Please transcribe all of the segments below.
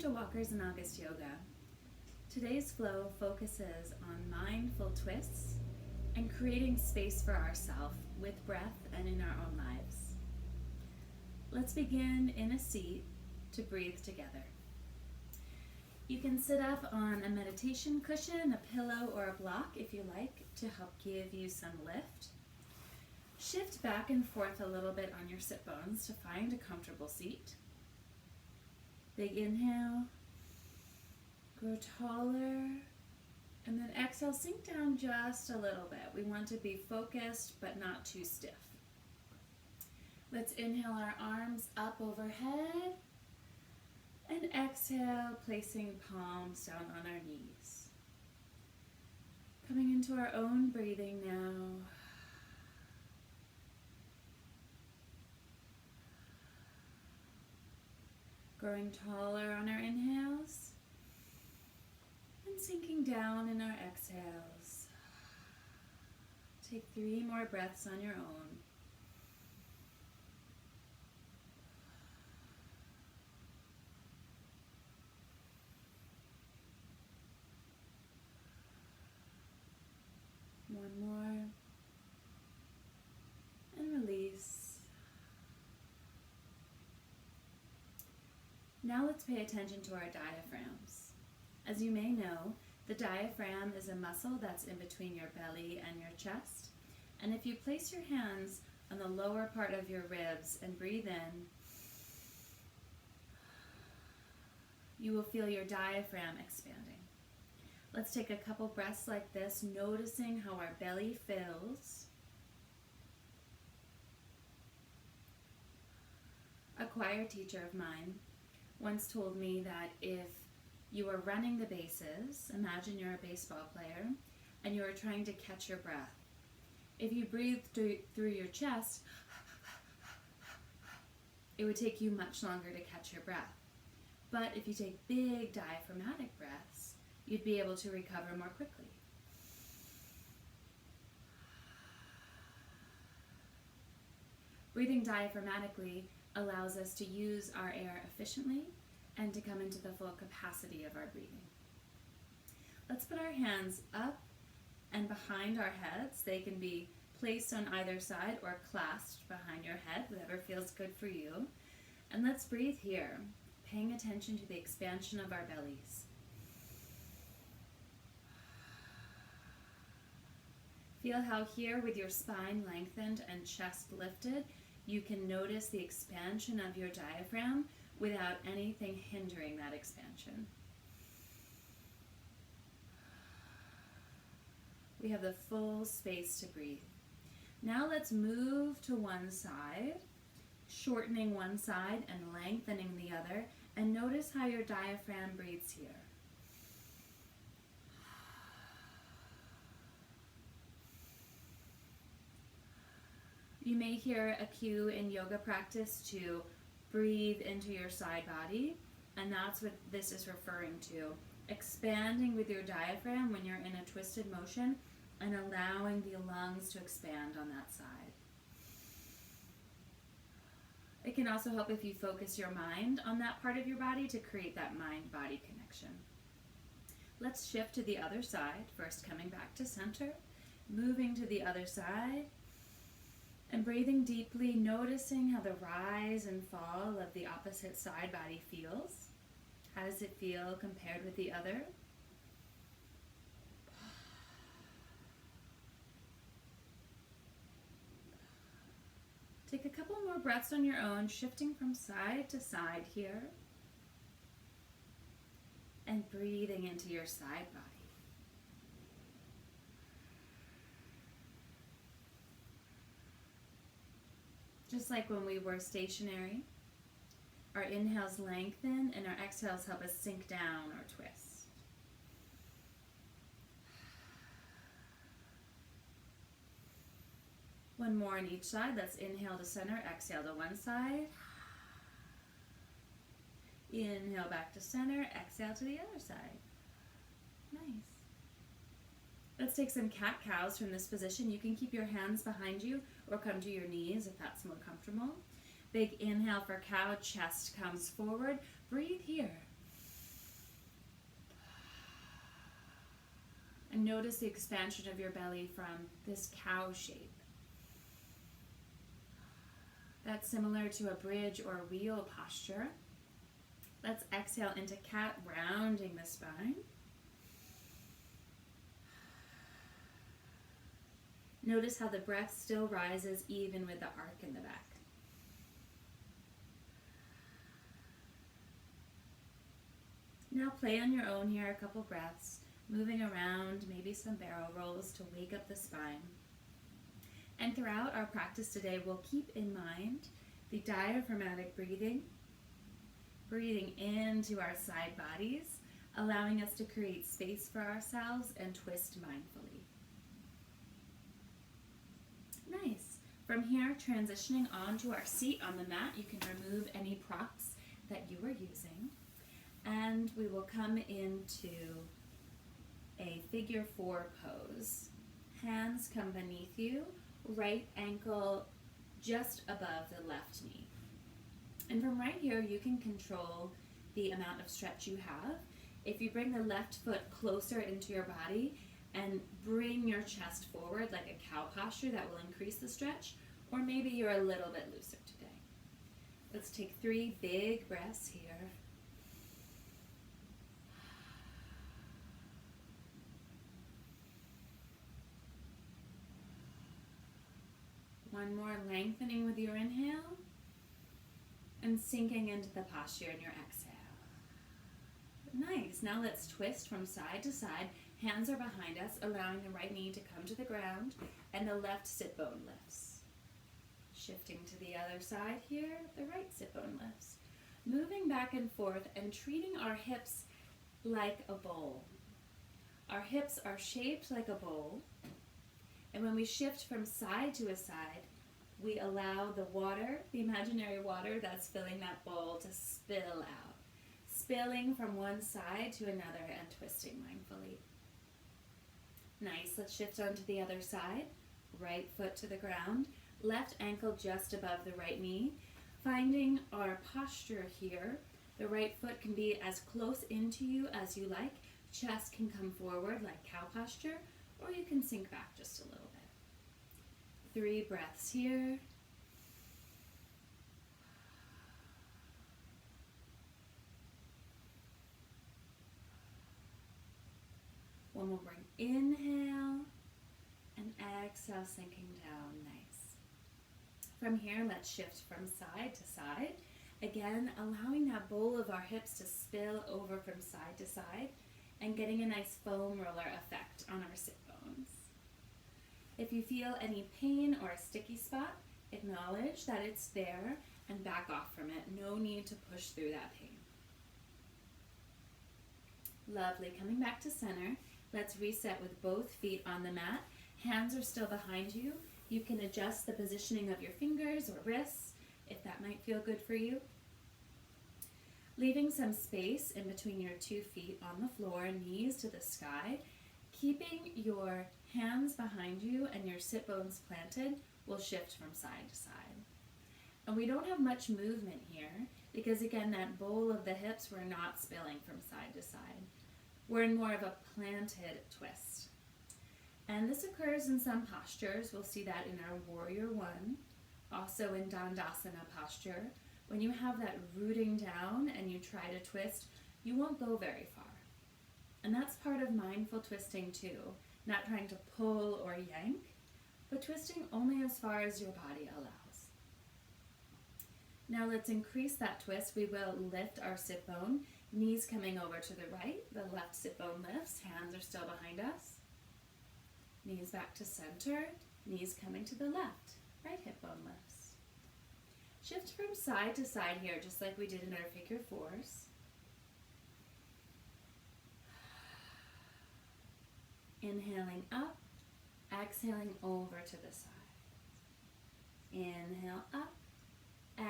to Walker's and August Yoga. Today's flow focuses on mindful twists and creating space for ourselves with breath and in our own lives. Let's begin in a seat to breathe together. You can sit up on a meditation cushion, a pillow, or a block if you like to help give you some lift. Shift back and forth a little bit on your sit bones to find a comfortable seat. Big inhale, grow taller, and then exhale, sink down just a little bit. We want to be focused but not too stiff. Let's inhale our arms up overhead and exhale, placing palms down on our knees. Coming into our own breathing now. Growing taller on our inhales and sinking down in our exhales. Take 3 more breaths on your own. One more. And release. Now let's pay attention to our diaphragms. As you may know, the diaphragm is a muscle that's in between your belly and your chest. And if you place your hands on the lower part of your ribs and breathe in, you will feel your diaphragm expanding. Let's take a couple breaths like this, noticing how our belly fills. A choir teacher of mine once told me that if you are running the bases, imagine you're a baseball player, and you are trying to catch your breath. If you breathe through your chest, it would take you much longer to catch your breath. But if you take big diaphragmatic breaths, you'd be able to recover more quickly. Breathing diaphragmatically allows us to use our air efficiently and to come into the full capacity of our breathing. Let's put our hands up and behind our heads. They can be placed on either side or clasped behind your head, whatever feels good for you. And let's breathe here, paying attention to the expansion of our bellies. Feel how here, with your spine lengthened and chest lifted, you can notice the expansion of your diaphragm without anything hindering that expansion. We have the full space to breathe. Now let's move to one side, shortening one side and lengthening the other, and notice how your diaphragm breathes here. You may hear a cue in yoga practice to breathe into your side body, and that's what this is referring to. Expanding with your diaphragm when you're in a twisted motion and allowing the lungs to expand on that side. It can also help if you focus your mind on that part of your body to create that mind-body connection. Let's shift to the other side, first coming back to center, moving to the other side, and breathing deeply, noticing how the rise and fall of the opposite side body feels. How does it feel compared with the other? Take a couple more breaths on your own, shifting from side to side here. And breathing into your side body. Just like when we were stationary, our inhales lengthen and our exhales help us sink down or twist. One more on each side. Let's inhale to center, exhale to one side. Inhale back to center, exhale to the other side. Nice. Let's take some cat-cows from this position. You can keep your hands behind you or come to your knees if that's more comfortable. Big inhale for cow, chest comes forward. Breathe here. And notice the expansion of your belly from this cow shape. That's similar to a bridge or a wheel posture. Let's exhale into cat, rounding the spine. Notice how the breath still rises even with the arc in the back. Now play on your own here, a couple breaths, moving around, maybe some barrel rolls to wake up the spine. And throughout our practice today, we'll keep in mind the diaphragmatic breathing, breathing into our side bodies, allowing us to create space for ourselves and twist mindfully. Nice. From here, transitioning onto our seat on the mat, you can remove any props that you were using. And we will come into a figure 4 pose. Hands come beneath you, right ankle just above the left knee. And from right here, you can control the amount of stretch you have. If you bring the left foot closer into your body and bring your chest forward like a cow posture, that will increase the stretch, or maybe you're a little bit looser today. Let's take 3 big breaths here. One more, lengthening with your inhale and sinking into the posture in your exhale. Nice. Now let's twist from side to side. Hands are behind us, allowing the right knee to come to the ground and the left sit bone lifts. Shifting to the other side here, the right sit bone lifts. Moving back and forth and treating our hips like a bowl. Our hips are shaped like a bowl. And when we shift from side to a side, we allow the water, the imaginary water that's filling that bowl, to spill out. Spilling from one side to another and twisting mindfully. Nice, let's shift onto the other side. Right foot to the ground, left ankle just above the right knee. Finding our posture here, the right foot can be as close into you as you like. Chest can come forward like cow posture, or you can sink back just a little bit. 3 breaths here. One more, bring inhale and exhale, sinking down. Nice. From here, let's shift from side to side. Again, allowing that bowl of our hips to spill over from side to side and getting a nice foam roller effect on our sit bones. If you feel any pain or a sticky spot, acknowledge that it's there and back off from it. No need to push through that pain. Lovely. Coming back to center, let's reset with both feet on the mat. Hands are still behind you. You can adjust the positioning of your fingers or wrists if that might feel good for you. Leaving some space in between your 2 feet on the floor, knees to the sky. Keeping your hands behind you and your sit bones planted will shift from side to side. And we don't have much movement here because, again, that bowl of the hips, we're not spilling from side to side. We're in more of a planted twist. And this occurs in some postures. We'll see that in our Warrior One, also in Dandasana posture. When you have that rooting down and you try to twist, you won't go very far. And that's part of mindful twisting too, not trying to pull or yank, but twisting only as far as your body allows. Now let's increase that twist. We will lift our sit bone, knees coming over to the right, the left sit bone lifts, hands are still behind us. Knees back to center, knees coming to the left, right hip bone lifts. Shift from side to side here, just like we did in our figure 4s. Inhaling up, exhaling over to the side. Inhale up,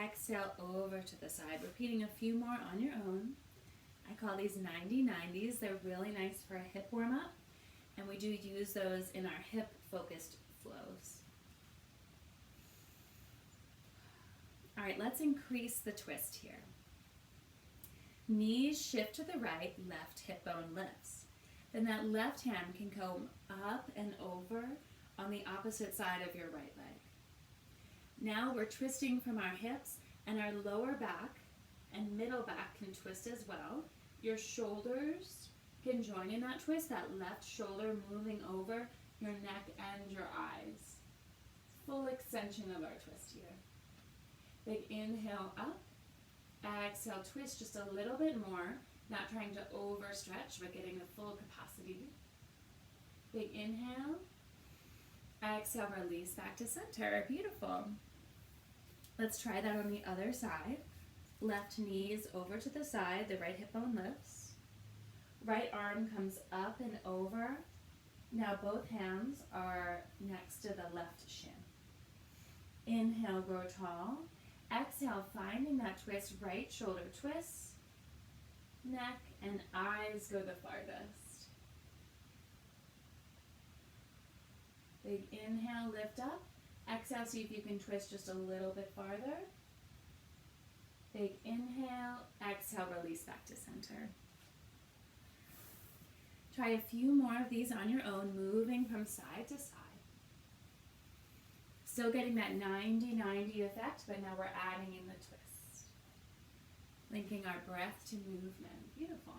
exhale over to the side. Repeating a few more on your own. I call these 90-90s. They're really nice for a hip warm-up, and we do use those in our hip-focused flows. All right, let's increase the twist here. Knees shift to the right, left hip bone lifts. Then that left hand can come up and over on the opposite side of your right leg. Now we're twisting from our hips, and our lower back and middle back can twist as well. Your shoulders can join in that twist, that left shoulder moving over your neck and your eyes. Full extension of our twist here. Big inhale up. Exhale, twist just a little bit more, not trying to overstretch, but getting the full capacity. Big inhale. Exhale, release back to center. Beautiful. Let's try that on the other side. Left knee is over to the side, the right hip bone lifts. Right arm comes up and over. Now both hands are next to the left shin. Inhale, grow tall. Exhale, finding that twist, right shoulder twists. Neck and eyes go the farthest. Big inhale, lift up. Exhale, see if you can twist just a little bit farther. Big inhale, exhale, release back to center. Try a few more of these on your own, moving from side to side. Still getting that 90-90 effect, but now we're adding in the twist. Linking our breath to movement. Beautiful.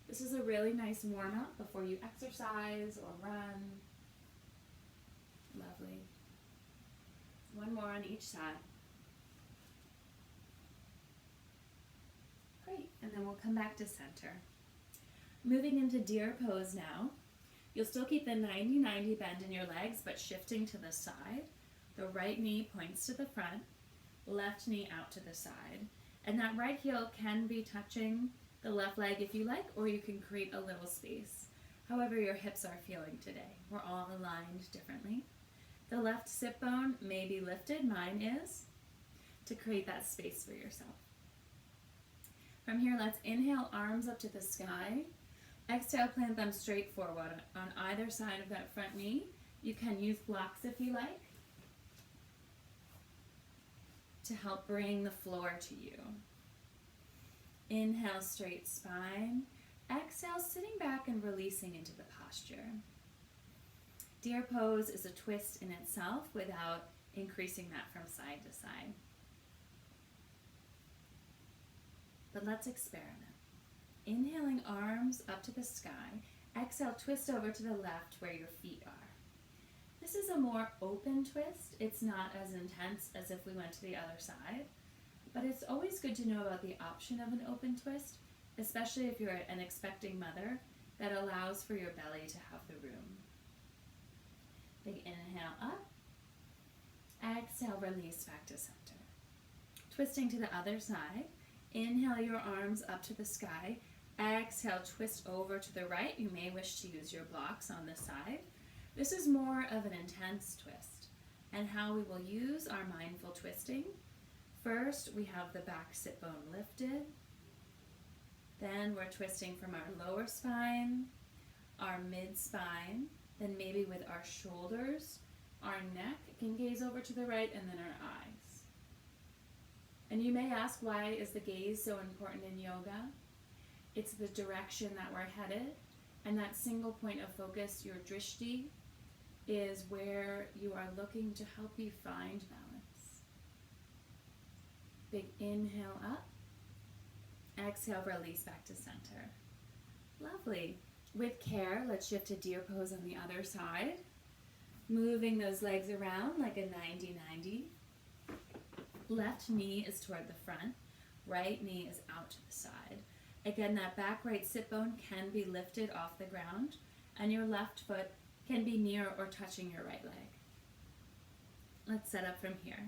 This is a really nice warm-up before you exercise or run. Lovely. One more on each side. Great, and then we'll come back to center. Moving into deer pose now. You'll still keep the 90-90 bend in your legs, but shifting to the side. The right knee points to the front, left knee out to the side. And that right heel can be touching the left leg if you like, or you can create a little space. However your hips are feeling today. We're all aligned differently. The left sit bone may be lifted, mine is, to create that space for yourself. From here, let's inhale, arms up to the sky. Exhale, plant them straight forward on either side of that front knee. You can use blocks if you like to help bring the floor to you. Inhale, straight spine. Exhale, sitting back and releasing into the posture. Deer pose is a twist in itself without increasing that from side to side. But let's experiment. Inhaling, arms up to the sky. Exhale, twist over to the left where your feet are. This is a more open twist. It's not as intense as if we went to the other side, but it's always good to know about the option of an open twist, especially if you're an expecting mother, that allows for your belly to have the room. Big inhale up. Exhale, release back to center. Twisting to the other side. Inhale your arms up to the sky. Exhale, twist over to the right. You may wish to use your blocks on the side. This is more of an intense twist. And how we will use our mindful twisting. First, we have the back sit bone lifted. Then we're twisting from our lower spine, our mid spine, then maybe with our shoulders, our neck can gaze over to the right, and then our eyes. And you may ask, why is the gaze so important in yoga? It's the direction that we're headed, and that single point of focus, your drishti, is where you are looking to help you find balance. Big inhale up. Exhale, release back to center. Lovely. With care, let's shift to deer pose on the other side. Moving those legs around like a 90-90. Left knee is toward the front. Right knee is out to the side. Again, that back right sit bone can be lifted off the ground, and your left foot can be near or touching your right leg. Let's set up from here.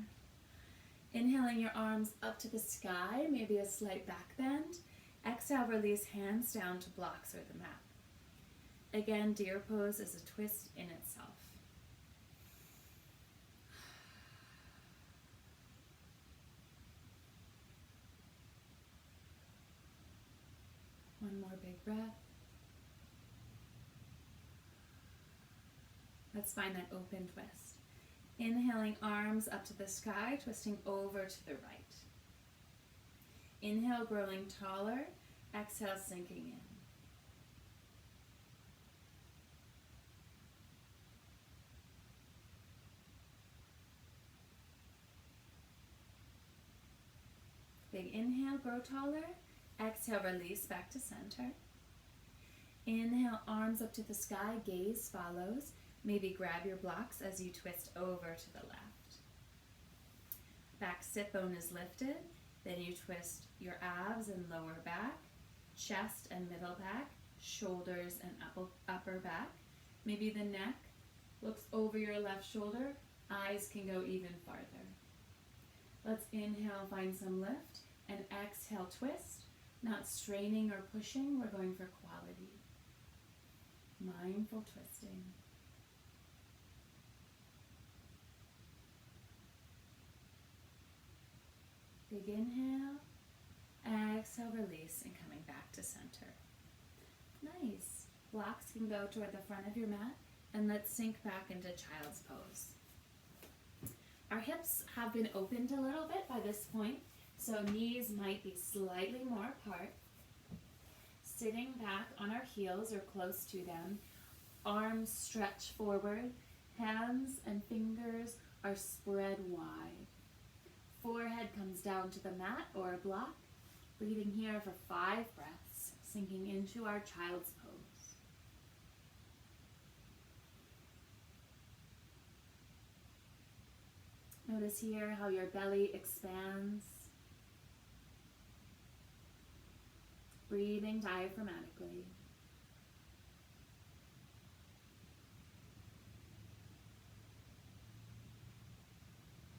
Inhaling your arms up to the sky, maybe a slight back bend. Exhale, release hands down to blocks or the mat. Again, deer pose is a twist in itself. One more big breath. Let's find that open twist. Inhaling, arms up to the sky, twisting over to the right. Inhale, growing taller. Exhale, sinking in. Big inhale, grow taller. Exhale, release back to center. Inhale, arms up to the sky, gaze follows. Maybe grab your blocks as you twist over to the left. Back sit bone is lifted. Then you twist your abs and lower back, chest and middle back, shoulders and upper back. Maybe the neck looks over your left shoulder. Eyes can go even farther. Let's inhale, find some lift, and exhale, twist. Not straining or pushing, we're going for quality. Mindful twisting. Big inhale, exhale, release, and coming back to center. Nice. Blocks can go toward the front of your mat, and let's sink back into child's pose. Our hips have been opened a little bit by this point, so knees might be slightly more apart. Sitting back on our heels or close to them, arms stretch forward, hands and fingers are spread wide. Forehead comes down to the mat or a block. Breathing here for 5 breaths, sinking into our child's pose. Notice here how your belly expands. Breathing diaphragmatically.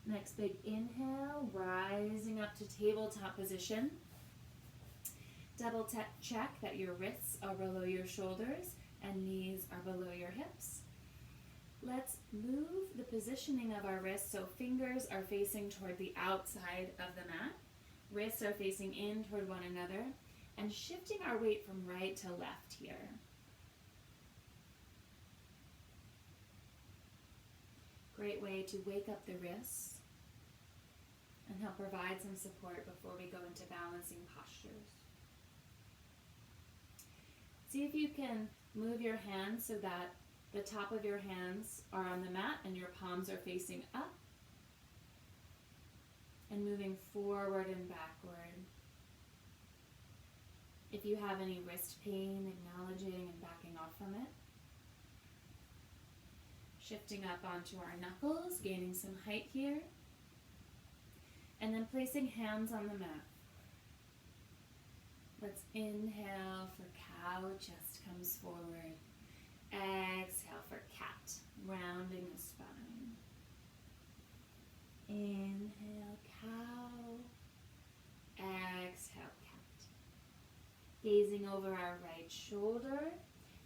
Next big inhale, rising up to tabletop position. Double check that your wrists are below your shoulders and knees are below your hips. Let's move the positioning of our wrists so fingers are facing toward the outside of the mat. Wrists are facing in toward one another, and shifting our weight from right to left here. Great way to wake up the wrists and help provide some support before we go into balancing postures. See if you can move your hands so that the top of your hands are on the mat and your palms are facing up, and moving forward and backward. If you have any wrist pain, acknowledging and backing off from it. Shifting up onto our knuckles, gaining some height here. And then placing hands on the mat. Let's inhale for cow, chest comes forward. Exhale for cat, rounding the spine. Inhale, cow. Exhale, cat. Gazing over our right shoulder.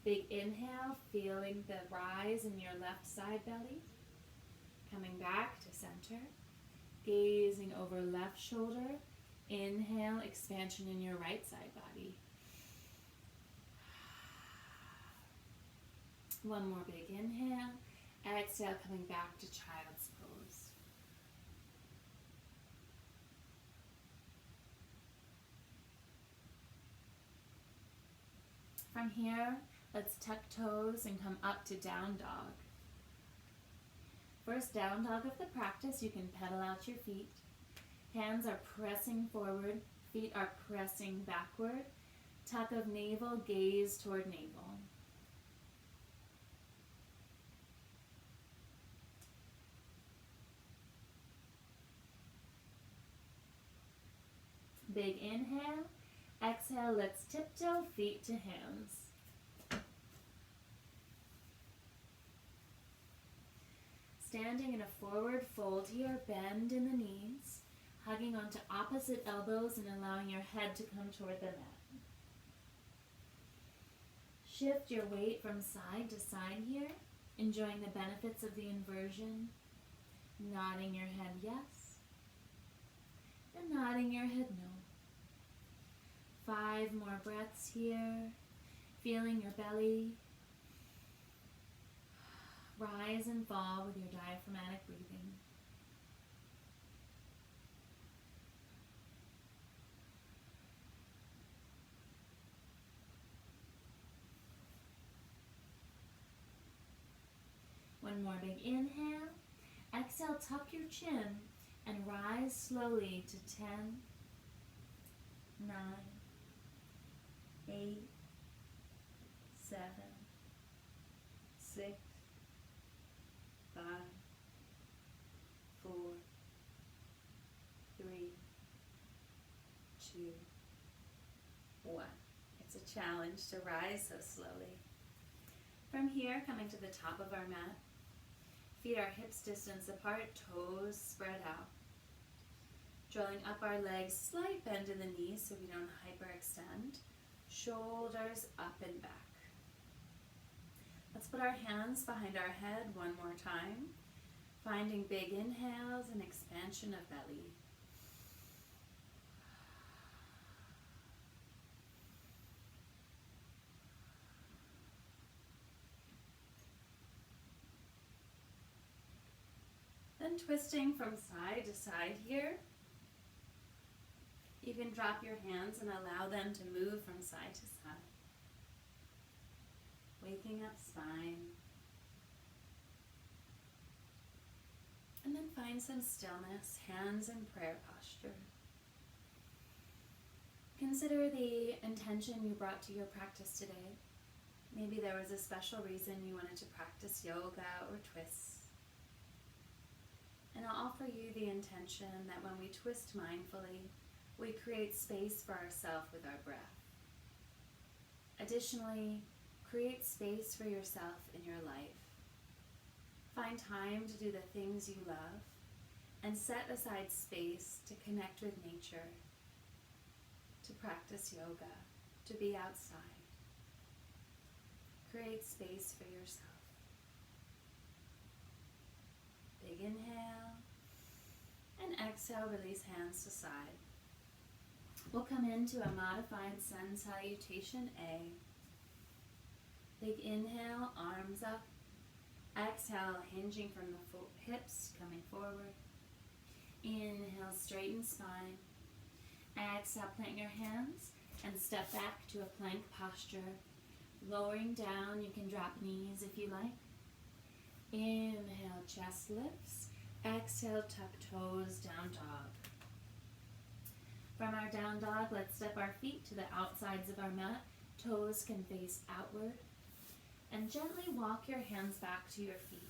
Big inhale, feeling the rise in your left side belly. Coming back to center. Gazing over left shoulder. Inhale, expansion in your right side body. One more big inhale. Exhale, coming back to child's pose. From here, let's tuck toes and come up to down dog. First down dog of the practice, you can pedal out your feet. Hands are pressing forward, feet are pressing backward. Tuck of navel, gaze toward navel. Big inhale. Exhale, let's tiptoe, feet to hands. Standing in a forward fold here, bend in the knees, hugging onto opposite elbows and allowing your head to come toward the mat. Shift your weight from side to side here, enjoying the benefits of the inversion, nodding your head yes, and nodding your head no. 5 more breaths here, feeling your belly rise and fall with your diaphragmatic breathing. One more big inhale. Exhale, tuck your chin and rise slowly to 10, 9, 8, 7, 6, 5, 4, 3, 2, 1. It's a challenge to rise so slowly. From here, coming to the top of our mat, feet are hips distance apart, toes spread out. Drawing up our legs, slight bend in the knees so we don't hyperextend. Shoulders up and back. Let's put our hands behind our head one more time, finding big inhales and expansion of belly. Then twisting from side to side here. You can drop your hands and allow them to move from side to side. Waking up spine. And then find some stillness, hands in prayer posture. Consider the intention you brought to your practice today. Maybe there was a special reason you wanted to practice yoga or twists. And I'll offer you the intention that when we twist mindfully, we create space for ourselves with our breath. Additionally, create space for yourself in your life. Find time to do the things you love and set aside space to connect with nature, to practice yoga, to be outside. Create space for yourself. Big inhale, and exhale, release hands to side. We'll come into a modified sun salutation A. Big inhale, arms up. Exhale, hinging from the hips, coming forward. Inhale, straighten spine. Exhale, plant your hands and step back to a plank posture. Lowering down, you can drop knees if you like. Inhale, chest lifts. Exhale, tuck toes, down dog. From our down dog, let's step our feet to the outsides of our mat. Toes can face outward. And gently walk your hands back to your feet.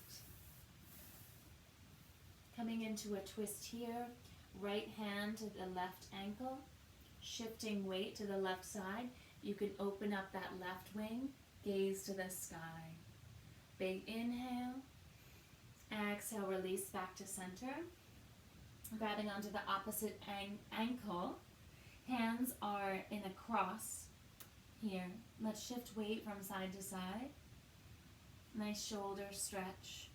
Coming into a twist here, right hand to the left ankle, shifting weight to the left side. You can open up that left wing, gaze to the sky. Big inhale. Exhale, release back to center. Grabbing onto the opposite ankle. Hands are in a cross here. Let's shift weight from side to side. Nice shoulder stretch.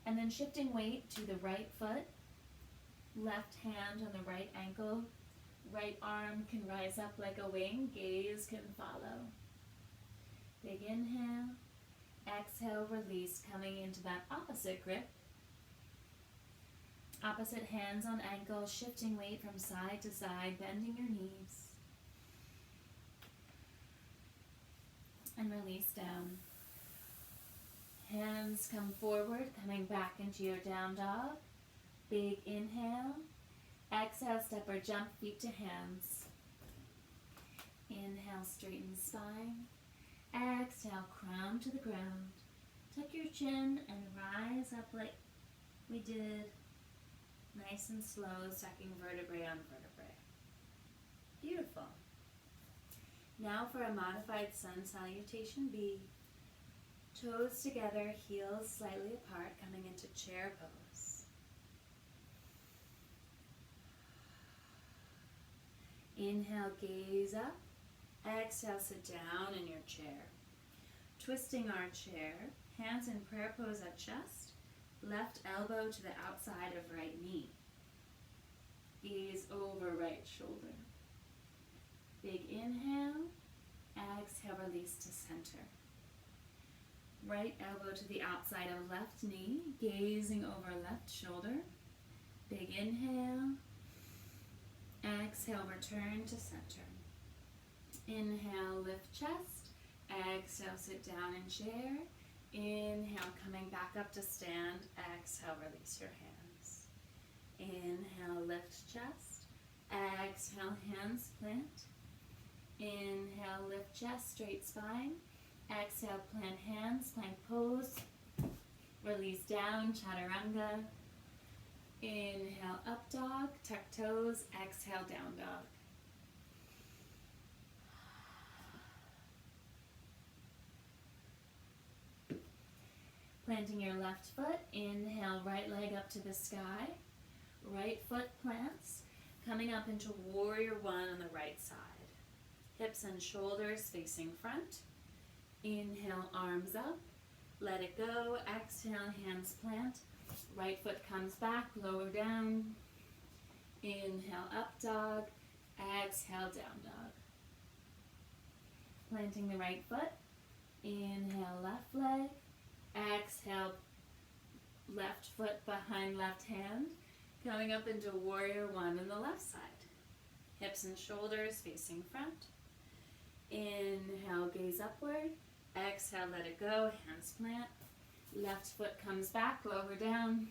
And then shifting weight to the right foot. Left hand on the right ankle. Right arm can rise up like a wing. Gaze can follow. Big inhale. Exhale, release, coming into that opposite grip. Opposite hands on ankles, shifting weight from side to side, bending your knees. And release down. Hands come forward, coming back into your down dog. Big inhale. Exhale, step or jump feet to hands. Inhale, straighten spine. Exhale, crown to the ground. Tuck your chin and rise up like we did. Nice and slow, sucking vertebrae on vertebrae. Beautiful. Now for a modified sun salutation B. Toes together, heels slightly apart, coming into chair pose. Inhale, gaze up. Exhale, sit down in your chair. Twisting our chair, hands in prayer pose at chest, left elbow to the outside of right knee. Gaze over right shoulder. Big inhale, exhale, release to center. Right elbow to the outside of left knee, gazing over left shoulder. Big inhale, exhale, return to center. Inhale, lift chest. Exhale, sit down in chair. Inhale, coming back up to stand. Exhale, release your hands. Inhale, lift chest. Exhale, hands plant. Inhale, lift chest, straight spine. Exhale, plant hands, plank pose. Release down, chaturanga. Inhale, up dog, tuck toes. Exhale, down dog. Planting your left foot, inhale, right leg up to the sky. Right foot plants, coming up into warrior one on the right side. Hips and shoulders facing front. Inhale, arms up. Let it go. Exhale, hands plant. Right foot comes back, lower down. Inhale, up dog. Exhale, down dog. Planting the right foot. Inhale, left leg. Exhale, left foot behind left hand. Coming up into warrior one on the left side. Hips and shoulders facing front. Inhale, gaze upward. Exhale, let it go, hands plant. Left foot comes back, lower down.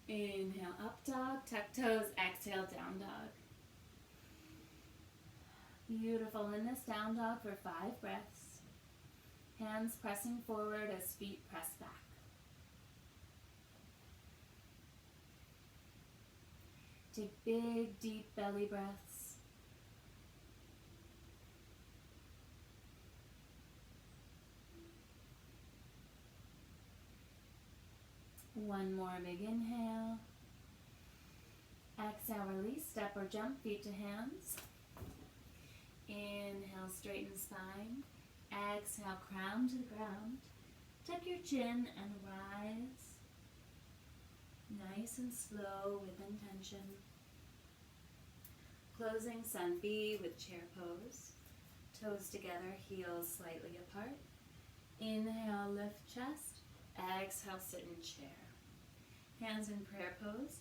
Inhale, up dog, tuck toes. Exhale, down dog. Beautiful. In this down dog for 5 breaths. Hands pressing forward as feet press back. Take big, deep belly breaths. One more big inhale. Exhale, release, step or jump, feet to hands. Inhale, straighten spine. Exhale, crown to the ground. Tuck your chin and rise. Nice and slow with intention. Closing sun B with chair pose. Toes together, heels slightly apart. Inhale, lift chest. Exhale, sit in chair. Hands in prayer pose.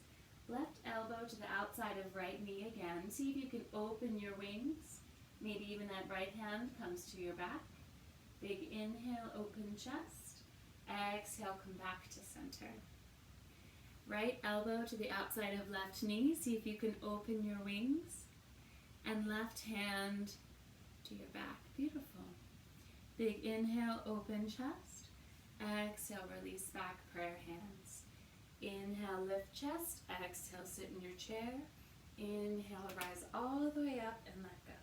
Left elbow to the outside of right knee again. See if you can open your wings. Maybe even that right hand comes to your back. Big inhale, open chest. Exhale, come back to center. Right elbow to the outside of left knee. See if you can open your wings. And left hand to your back. Beautiful. Big inhale, open chest. Exhale, release back, prayer hands. Inhale, lift chest. Exhale, sit in your chair. Inhale, rise all the way up and let go.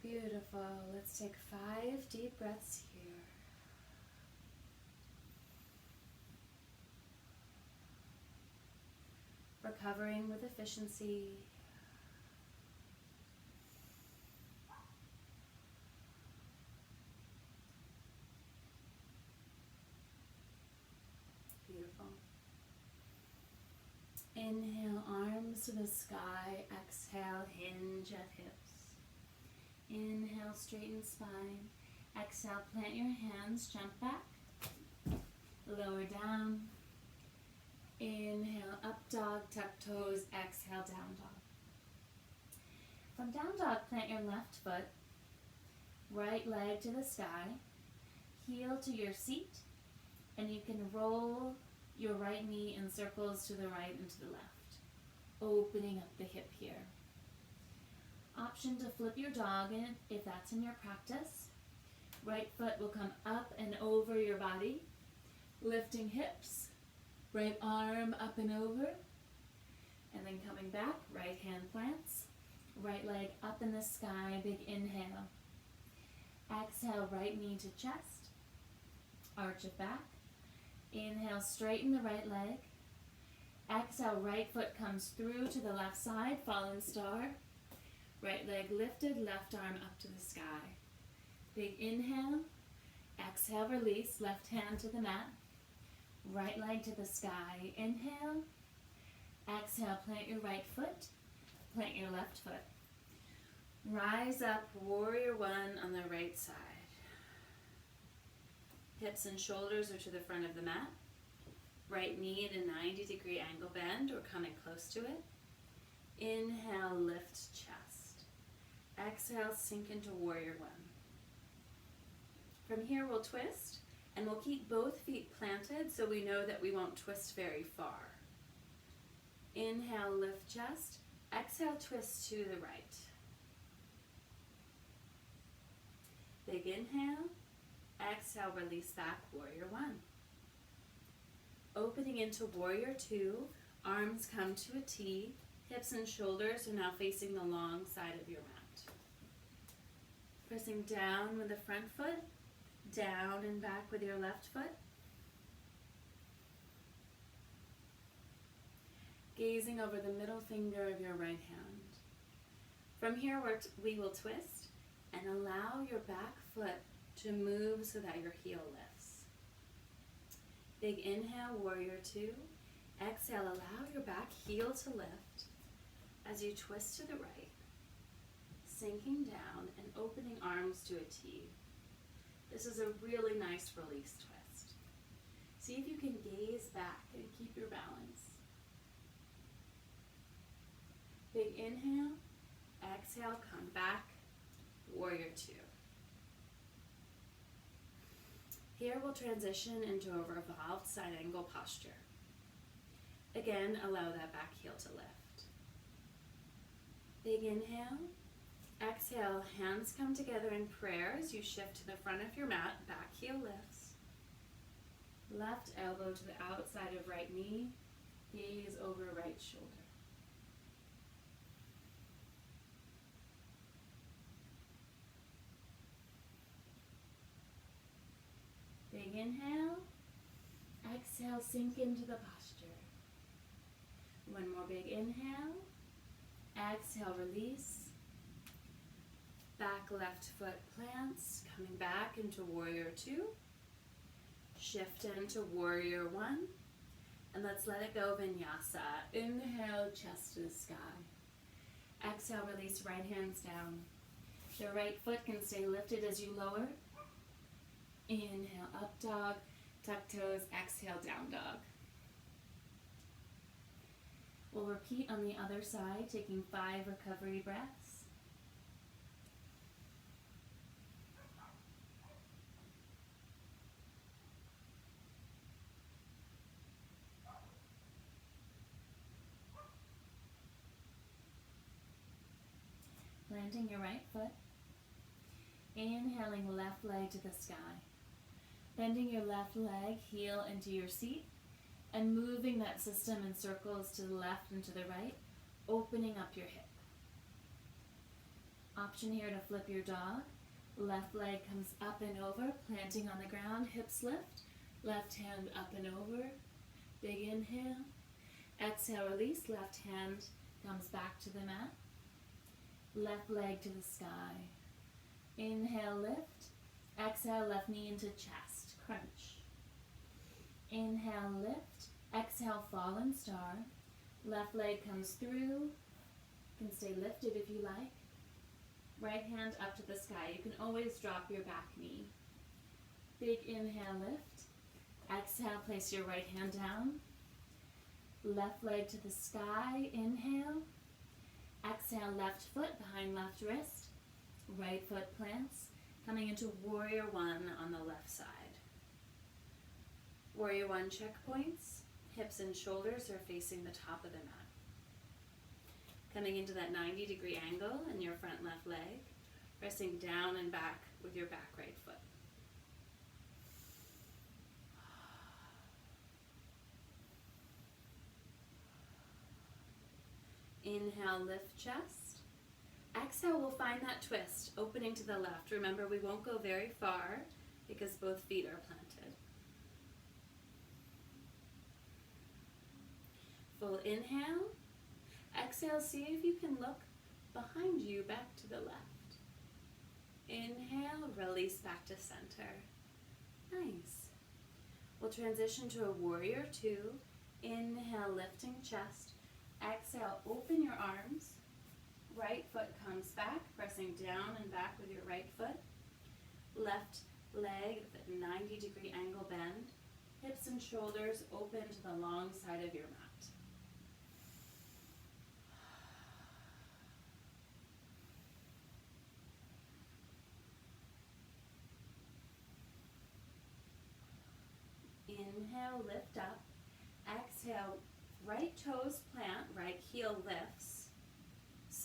Beautiful. Let's take 5 deep breaths here. Recovering with efficiency. Beautiful. Inhale, arms to the sky. Exhale, hinge at hips. Inhale, straighten spine. Exhale, plant your hands, jump back. Lower down. Inhale, up dog, tuck toes. Exhale, down dog. From down dog, plant your left foot. Right leg to the sky. Heel to your seat. And you can roll your right knee in circles to the right and to the left. Opening up the hip here. Option to flip your dog in if that's in your practice. Right foot will come up and over your body. Lifting hips. Right arm up and over. And then coming back, right hand plants. Right leg up in the sky, big inhale. Exhale, right knee to chest. Arch it back. Inhale, straighten the right leg. Exhale, right foot comes through to the left side, fallen star. Right leg lifted, left arm up to the sky. Big inhale. Exhale, release, left hand to the mat. Right leg to the sky. Inhale. Exhale, plant your right foot. Plant your left foot. Rise up, warrior one on the right side. Hips and shoulders are to the front of the mat. Right knee at a 90-degree angle bend or coming close to it. Inhale, lift chest. Exhale, sink into warrior one. From here we'll twist, and we'll keep both feet planted so we know that we won't twist very far. Inhale, lift chest. Exhale, twist to the right. Big inhale. Exhale, release back, warrior one. Opening into warrior two, arms come to a T, hips and shoulders are now facing the long side of your mat. Pressing down with the front foot, down and back with your left foot. Gazing over the middle finger of your right hand. From here, we will twist and allow your back foot to move so that your heel lifts. Big inhale, warrior two. Exhale, allow your back heel to lift as you twist to the right, sinking down and opening arms to a T. This is a really nice release twist. See if you can gaze back and keep your balance. Big inhale, exhale, come back, warrior two. Here we'll transition into a revolved side angle posture. Again, allow that back heel to lift. Big inhale. Exhale, hands come together in prayer as you shift to the front of your mat, back heel lifts. Left elbow to the outside of right knee, gaze over right shoulder. Big inhale. Exhale, sink into the posture. One more big inhale. Exhale, release. Back left foot plants, coming back into warrior two. Shift into warrior one. And let's let it go, vinyasa. Inhale, chest to the sky. Exhale, release right hands down. The right foot can stay lifted as you lower. Inhale, up dog, tuck toes, exhale, down dog. We'll repeat on the other side, taking 5 recovery breaths. Planting your right foot. Inhaling left leg to the sky. Bending your left leg, heel into your seat, and moving that system in circles to the left and to the right, opening up your hip. Option here to flip your dog. Left leg comes up and over, planting on the ground, hips lift. Left hand up and over. Big inhale. Exhale, release. Left hand comes back to the mat. Left leg to the sky. Inhale, lift. Exhale, left knee into chest. Crunch. Inhale, lift. Exhale, fallen star. Left leg comes through. You can stay lifted if you like. Right hand up to the sky. You can always drop your back knee. Big inhale, lift. Exhale, place your right hand down. Left leg to the sky. Inhale. Exhale, left foot behind left wrist. Right foot plants. Coming into warrior one on the left side. Warrior one checkpoints. Hips and shoulders are facing the top of the mat. Coming into that 90-degree angle in your front left leg. Pressing down and back with your back right foot. Inhale, lift chest. Exhale, we'll find that twist, opening to the left. Remember, we won't go very far because both feet are planted. Full inhale. Exhale, see if you can look behind you back to the left. Inhale, release back to center. Nice. We'll transition to a warrior two. Inhale, lifting chest. Exhale, open your arms. Right foot comes back, pressing down and back with your right foot. Left leg at 90-degree angle bend. Hips and shoulders open to the long side of your mat. Inhale, lift up. Exhale, right toes plant,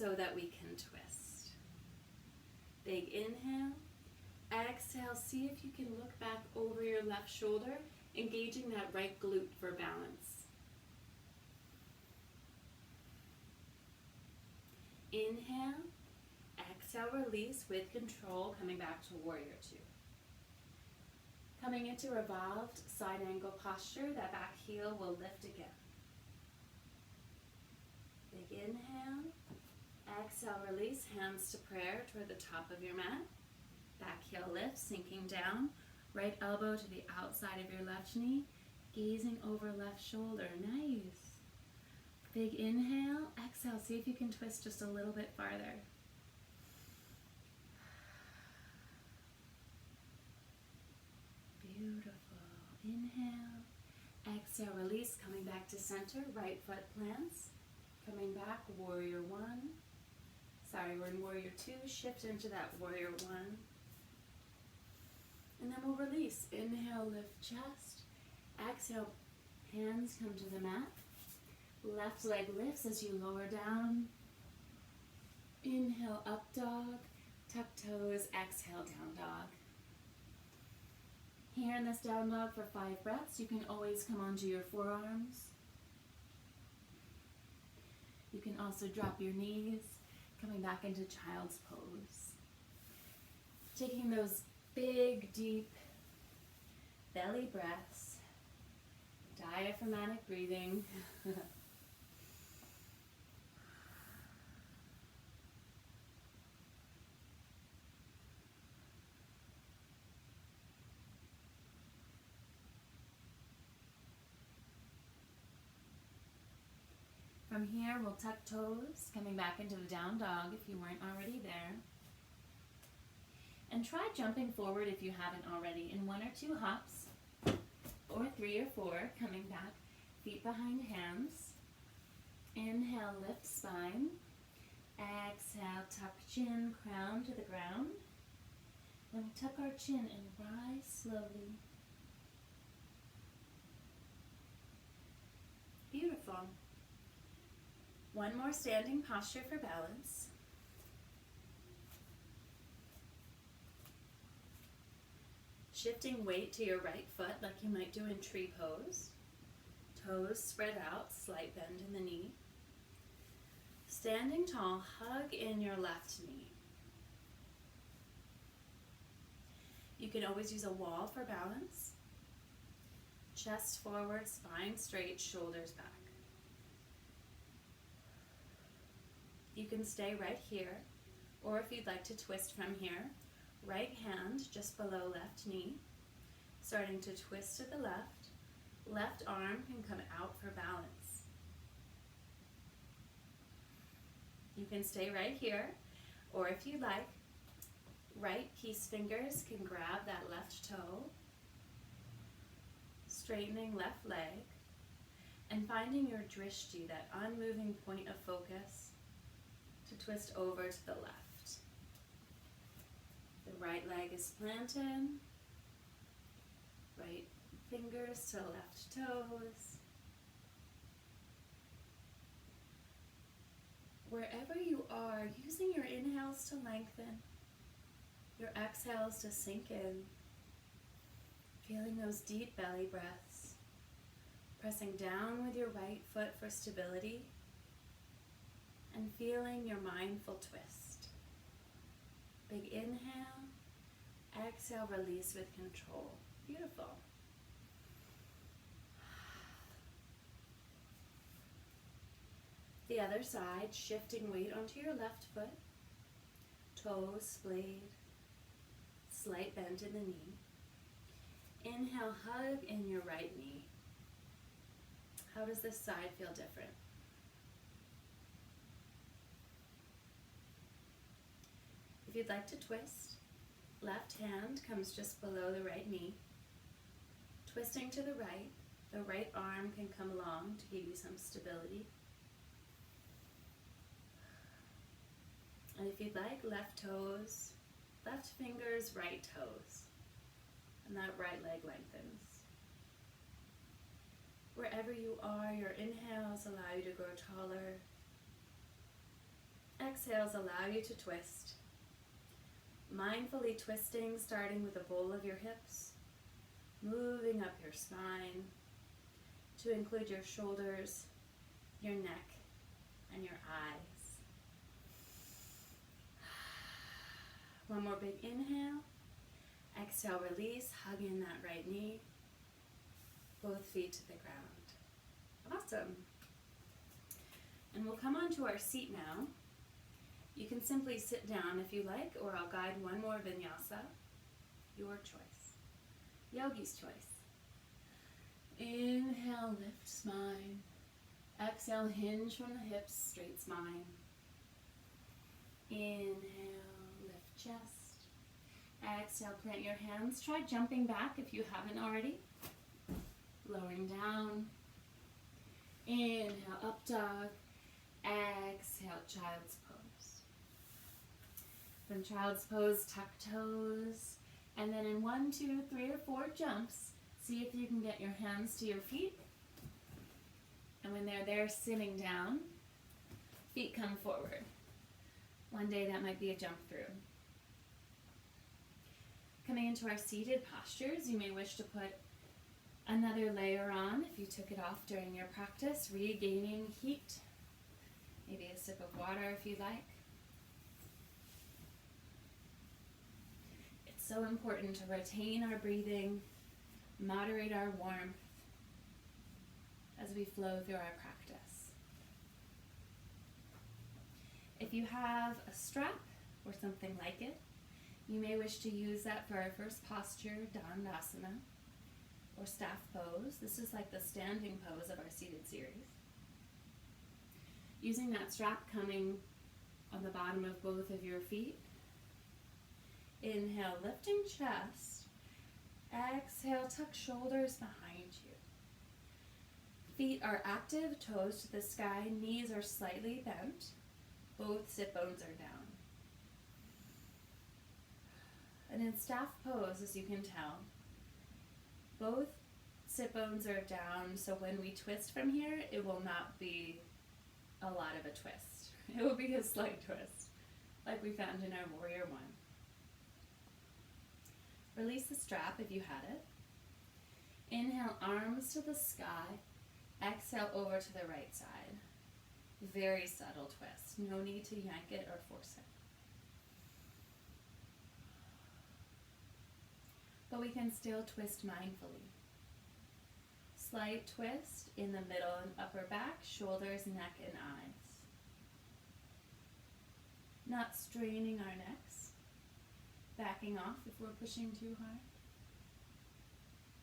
so that we can twist. Big inhale. Exhale, see if you can look back over your left shoulder, engaging that right glute for balance. Inhale. Exhale, release with control, coming back to warrior two. Coming into revolved side angle posture, that back heel will lift again. Big inhale. Exhale, release, hands to prayer toward the top of your mat. Back heel lift, sinking down. Right elbow to the outside of your left knee, gazing over left shoulder. Nice. Big inhale. Exhale, see if you can twist just a little bit farther. Beautiful. Inhale. Exhale, release, coming back to center. Right foot plants. Coming back, warrior one. Sorry, we're in warrior two. Shift into that warrior one. And then we'll release. Inhale, lift chest. Exhale, hands come to the mat. Left leg lifts as you lower down. Inhale, up dog. Tuck toes. Exhale, down dog. Here in this down dog for 5 breaths, you can always come onto your forearms. You can also drop your knees, coming back into child's pose. Taking those big, deep belly breaths, diaphragmatic breathing. From here, we'll tuck toes, coming back into the down dog if you weren't already there. And try jumping forward if you haven't already in 1 or 2 hops, or 3 or 4, coming back, feet behind hands. Inhale, lift spine. Exhale, tuck chin, crown to the ground. Then we tuck our chin and rise slowly. Beautiful. One more standing posture for balance. Shifting weight to your right foot like you might do in tree pose. Toes spread out, slight bend in the knee. Standing tall, hug in your left knee. You can always use a wall for balance. Chest forward, spine straight, shoulders back. You can stay right here, or if you'd like to twist from here, right hand just below left knee, starting to twist to the left. Left arm can come out for balance. You can stay right here, or if you'd like, right peace fingers can grab that left toe, straightening left leg, and finding your drishti, that unmoving point of focus, to twist over to the left. The right leg is planted, right fingers to left toes. Wherever you are, using your inhales to lengthen, your exhales to sink in, feeling those deep belly breaths, pressing down with your right foot for stability, and feeling your mindful twist. Big inhale, exhale, release with control. Beautiful. The other side, shifting weight onto your left foot, toes splayed, slight bend in the knee. Inhale, hug in your right knee. How does this side feel different? If you'd like to twist, left hand comes just below the right knee. Twisting to the right arm can come along to give you some stability. And if you'd like, left toes, left fingers, right toes. And that right leg lengthens. Wherever you are, your inhales allow you to grow taller. Exhales allow you to twist. Mindfully twisting, starting with the bowl of your hips, moving up your spine to include your shoulders, your neck, and your eyes. One more big inhale. Exhale, release, hug in that right knee. Both feet to the ground. Awesome. And we'll come onto our seat now. You can simply sit down if you like, or I'll guide one more vinyasa. Your choice. Yogi's choice. Inhale, lift spine. Exhale, hinge from the hips, straight spine. Inhale, lift chest. Exhale, plant your hands. Try jumping back if you haven't already. Lowering down. Inhale, up dog. Exhale, child's pose. From child's pose, tuck toes. And then in 1, 2, 3, or 4 jumps, see if you can get your hands to your feet. And when they're there sitting down, feet come forward. One day that might be a jump through. Coming into our seated postures, you may wish to put another layer on if you took it off during your practice, regaining heat. Maybe a sip of water if you like. It's so important to retain our breathing, moderate our warmth as we flow through our practice. If you have a strap or something like it, you may wish to use that for our first posture, Dandasana, or staff pose. This is like the standing pose of our seated series. Using that strap coming on the bottom of both of your feet. Inhale, lifting chest. Exhale, tuck shoulders behind you. Feet are active, toes to the sky, knees are slightly bent. Both sit bones are down. And in staff pose, as you can tell, both sit bones are down, so when we twist from here, it will not be a lot of a twist. It will be a slight twist, like we found in our Warrior One. Release the strap if you had it. Inhale, arms to the sky. Exhale, over to the right side. Very subtle twist. No need to yank it or force it. But we can still twist mindfully. Slight twist in the middle and upper back, shoulders, neck, and eyes. Not straining our necks. Backing off if we're pushing too hard.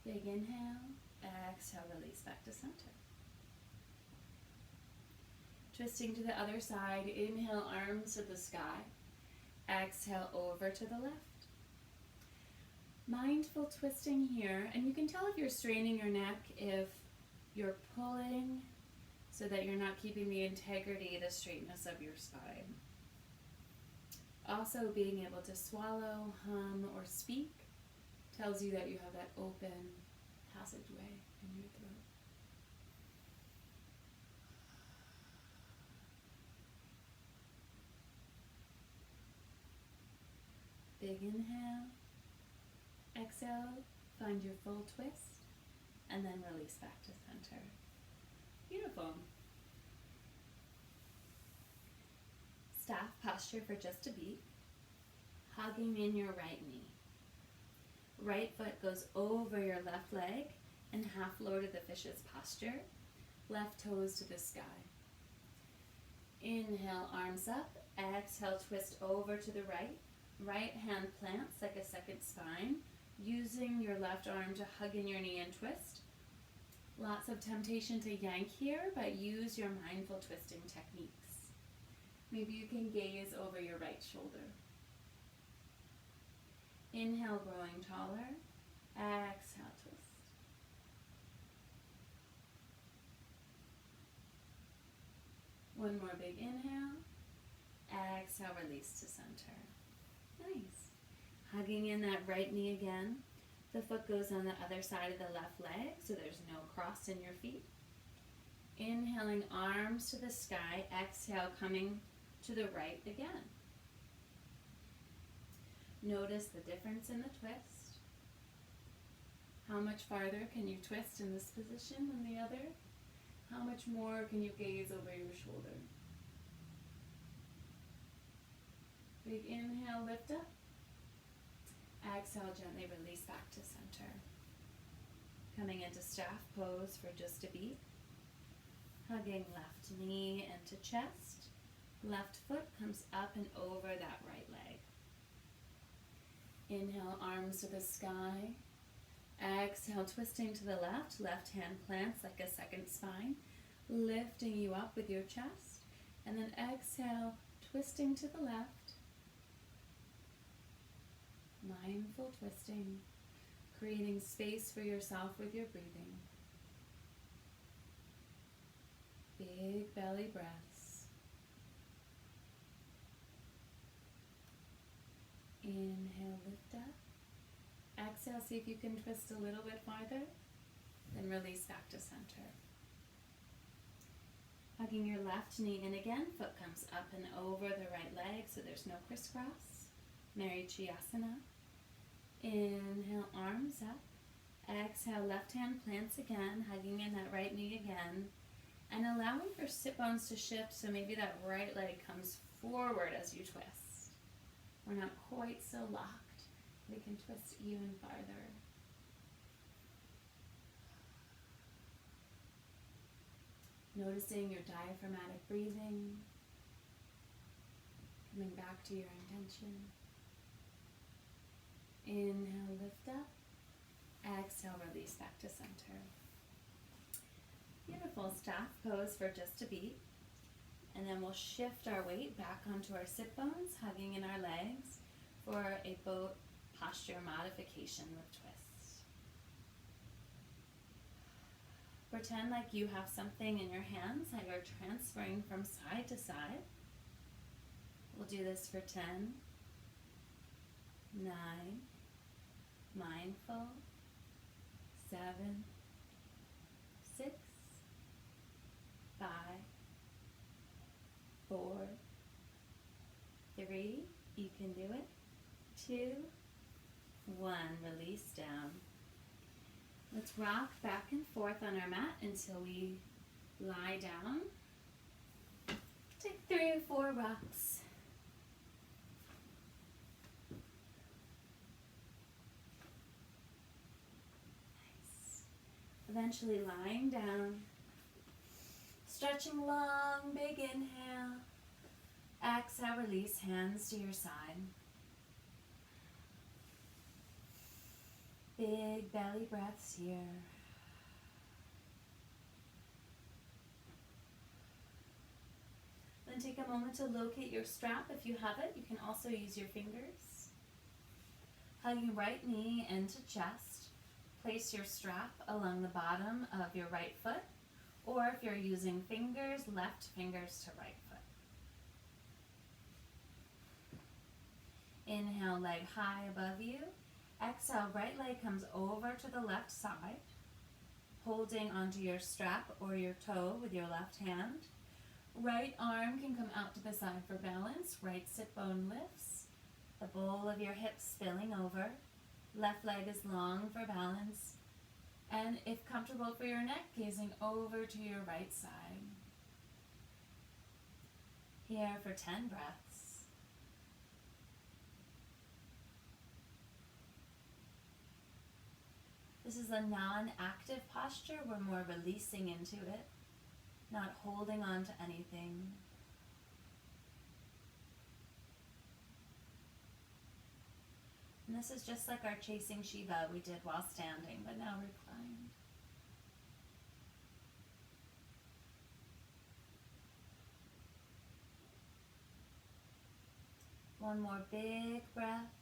Big inhale. Exhale, release back to center. Twisting to the other side. Inhale, arms to the sky. Exhale, over to the left. Mindful twisting here, and you can tell if you're straining your neck if you're pulling so that you're not keeping the integrity, the straightness of your spine. Also, being able to swallow, hum, or speak tells you that you have that open passageway in your throat. Big inhale. Exhale, find your full twist, and then release back to center. Beautiful. Staff posture for just a beat. Hugging in your right knee. Right foot goes over your left leg and half lower to the fish's posture. Left toes to the sky. Inhale, arms up. Exhale, twist over to the right. Right hand plants like a second spine. Using your left arm to hug in your knee and twist. Lots of temptation to yank here, but use your mindful twisting techniques. Maybe you can gaze over your right shoulder. Inhale, growing taller. Exhale, twist. One more big inhale. Exhale, release to center. Nice. Hugging in that right knee again. The foot goes on the other side of the left leg, so there's no cross in your feet. Inhaling, arms to the sky. Exhale, coming to the right again. Notice the difference in the twist. How much farther can you twist in this position than the other? How much more can you gaze over your shoulder? Big inhale, lift up. Exhale, gently release back to center. Coming into staff pose for just a beat. Hugging left knee into chest. Left foot comes up and over that right leg. Inhale, arms to the sky. Exhale, twisting to the left. Left hand plants like a second spine, lifting you up with your chest. And then exhale, twisting to the left. Mindful twisting, creating space for yourself with your breathing. Big belly breaths. Inhale, lift up. Exhale, see if you can twist a little bit farther. Then release back to center. Hugging your left knee in again. Foot comes up and over the right leg so there's no crisscross. Marichyasana. Inhale, arms up. Exhale, left hand plants again, hugging in that right knee again. And allowing your sit bones to shift so maybe that right leg comes forward as you twist. We're not quite so locked. We can twist even farther. Noticing your diaphragmatic breathing. Coming back to your intention. Inhale, lift up. Exhale, release back to center. Beautiful. Staff pose for just a beat. And then we'll shift our weight back onto our sit bones, hugging in our legs for a boat posture modification with twists. Pretend like you have something in your hands that you're transferring from side to side. We'll do this for 10, 9, mindful, 7, 6, 5, 4, 3, you can do it, 2, 1, release down. Let's rock back and forth on our mat until we lie down. Take 3 or 4 rocks. Nice. Eventually lying down. Stretching long, big inhale. Exhale, release, hands to your side. Big belly breaths here. Then take a moment to locate your strap if you have it. You can also use your fingers. Hug your right knee into chest. Place your strap along the bottom of your right foot, or if you're using fingers, left fingers to right foot. Inhale, leg high above you. Exhale, right leg comes over to the left side, holding onto your strap or your toe with your left hand. Right arm can come out to the side for balance. Right sit bone lifts. The bowl of your hips spilling over. Left leg is long for balance. And if comfortable for your neck, gazing over to your right side. Here for 10 breaths. This is a non-active posture. We're more releasing into it, not holding on to anything. And this is just like our chasing Shiva we did while standing, but now reclined. One more big breath.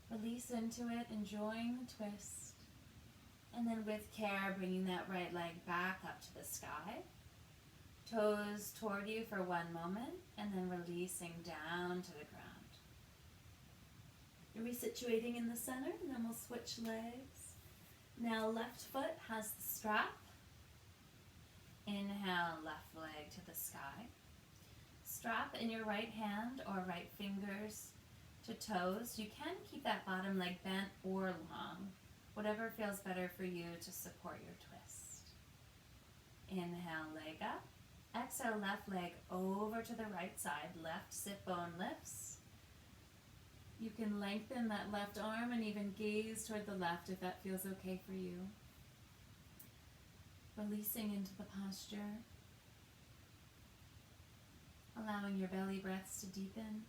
Release into it, enjoying the twist. And then with care, bringing that right leg back up to the sky. Toes toward you for 1 moment, and then releasing down to the ground. You're resituating in the center, and then we'll switch legs. Now left foot has the strap. Inhale, left leg to the sky. Strap in your right hand or right fingers to toes. You can keep that bottom leg bent or long, whatever feels better for you to support your twist. Inhale, leg up. Exhale, left leg over to the right side. Left sit bone lifts. You can lengthen that left arm and even gaze toward the left if that feels okay for you. Releasing into the posture. Allowing your belly breaths to deepen.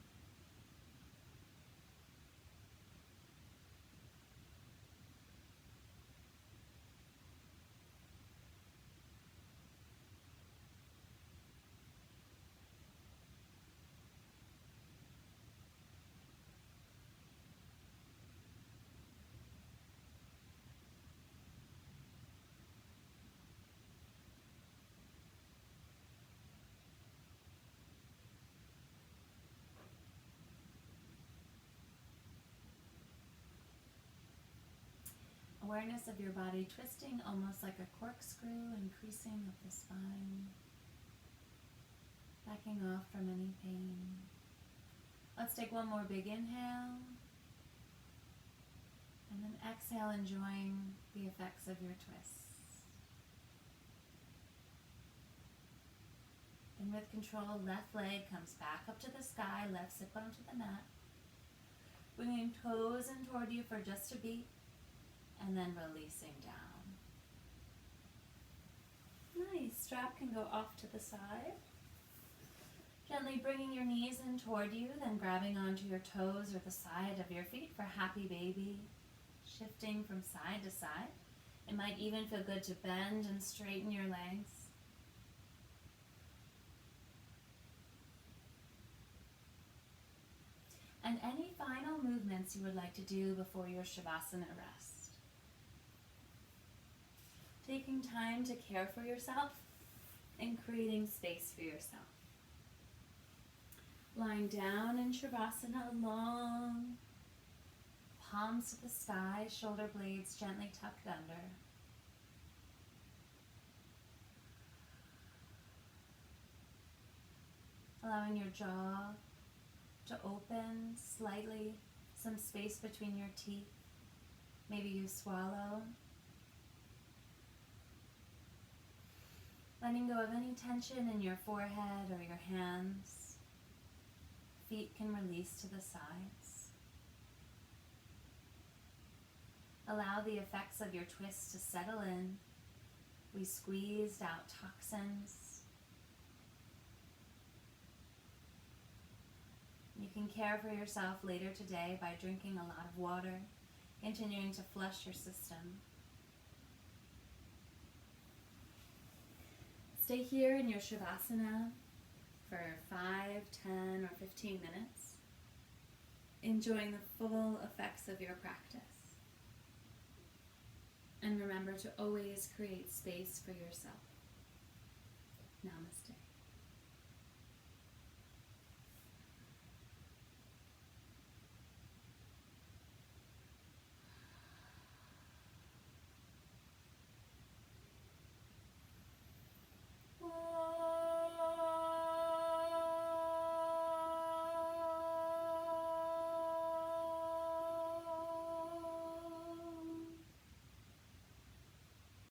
Awareness of your body twisting almost like a corkscrew, increasing up the spine, backing off from any pain. Let's take one more big inhale, and then exhale, enjoying the effects of your twists. And with control, left leg comes back up to the sky, left sit bone to the mat, bringing toes in toward you for just a beat. And then releasing down. Nice. Strap can go off to the side. Gently bringing your knees in toward you, then grabbing onto your toes or the side of your feet for happy baby. Shifting from side to side. It might even feel good to bend and straighten your legs. And any final movements you would like to do before your Shavasana rest. Taking time to care for yourself and creating space for yourself. Lying down in Shavasana, long, palms to the sky, shoulder blades gently tucked under. Allowing your jaw to open slightly, some space between your teeth. Maybe you swallow. Letting go of any tension in your forehead or your hands. Feet can release to the sides. Allow the effects of your twist to settle in. We squeezed out toxins. You can care for yourself later today by drinking a lot of water, continuing to flush your system. Stay here in your Shavasana for 5, 10, or 15 minutes, enjoying the full effects of your practice. And remember to always create space for yourself. Namaste.